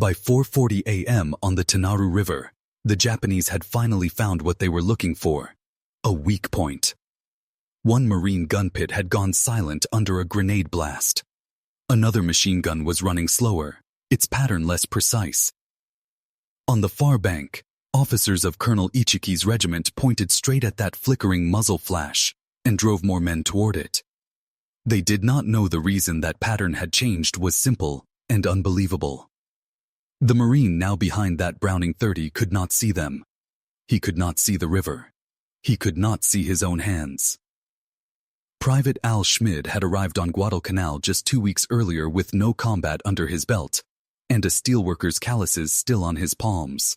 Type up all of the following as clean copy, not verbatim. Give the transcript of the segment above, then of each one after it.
By 4:40 a.m. on the Tanaru River, the Japanese had finally found what they were looking for: a weak point. One Marine gun pit had gone silent under a grenade blast. Another machine gun was running slower, its pattern less precise. On the far bank, officers of Colonel Ichiki's regiment pointed straight at that flickering muzzle flash and drove more men toward it. They did not know the reason that pattern had changed was simple and unbelievable. The Marine now behind that Browning 30 could not see them. He could not see the river. He could not see his own hands. Private Al Schmid had arrived on Guadalcanal just 2 weeks earlier with no combat under his belt and a steelworker's calluses still on his palms.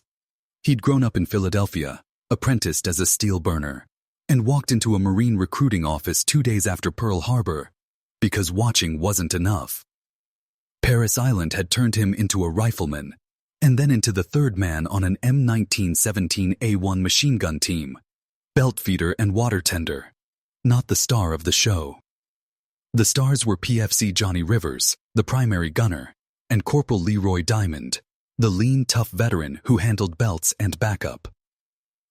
He'd grown up in Philadelphia, apprenticed as a steel burner, and walked into a Marine recruiting office 2 days after Pearl Harbor because watching wasn't enough. Paris Island had turned him into a rifleman and then into the third man on an M1917A1 machine gun team, belt feeder and water tender, not the star of the show. The stars were PFC Johnny Rivers, the primary gunner, and Corporal Leroy Diamond, the lean, tough veteran who handled belts and backup.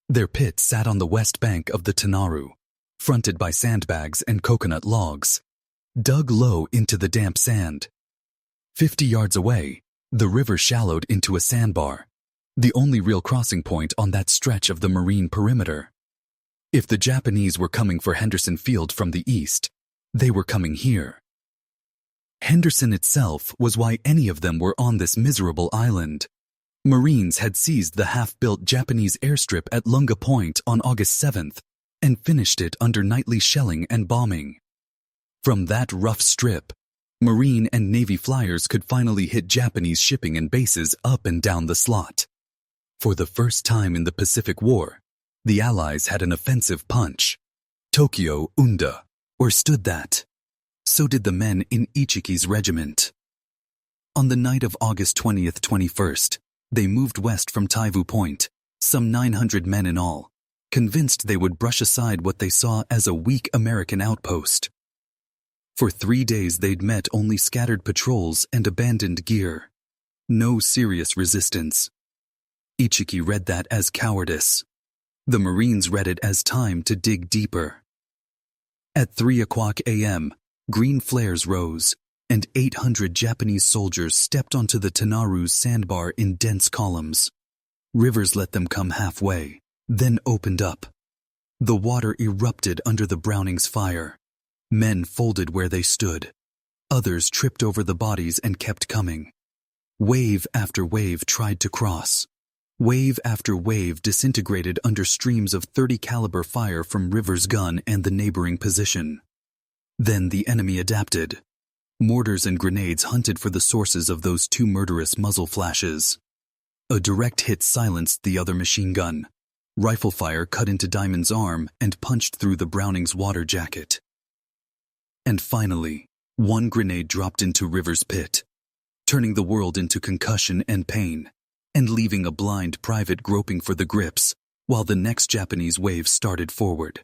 Their pit sat on the west bank of the Tanaru, fronted by sandbags and coconut logs, dug low into the damp sand. 50 yards away, the river shallowed into a sandbar, the only real crossing point on that stretch of the Marine perimeter. If the Japanese were coming for Henderson Field from the east, they were coming here. Henderson itself was why any of them were on this miserable island. Marines had seized the half-built Japanese airstrip at Lunga Point on August 7th and finished it under nightly shelling and bombing. From that rough strip, Marine and Navy flyers could finally hit Japanese shipping and bases up and down the slot. For the first time in the Pacific War, the Allies had an offensive punch. Tokyo, Unda, or stood that. So did the men in Ichiki's regiment. On the night of August 20th, 21st, they moved west from Taivu Point, some 900 men in all, convinced they would brush aside what they saw as a weak American outpost. For 3 days they'd met only scattered patrols and abandoned gear. No serious resistance. Ichiki read that as cowardice. The Marines read it as time to dig deeper. At 3 o'clock a.m., green flares rose, and 800 Japanese soldiers stepped onto the Tanaru's sandbar in dense columns. Rivers let them come halfway, then opened up. The water erupted under the Browning's fire. Men folded where they stood. Others tripped over the bodies and kept coming. Wave after wave tried to cross. Wave after wave disintegrated under streams of .30 caliber fire from Rivers' gun and the neighboring position. Then the enemy adapted. Mortars and grenades hunted for the sources of those two murderous muzzle flashes. A direct hit silenced the other machine gun. Rifle fire cut into Diamond's arm and punched through the Browning's water jacket. And finally, one grenade dropped into Rivers' pit, turning the world into concussion and pain, and leaving a blind private groping for the grips, while the next Japanese wave started forward.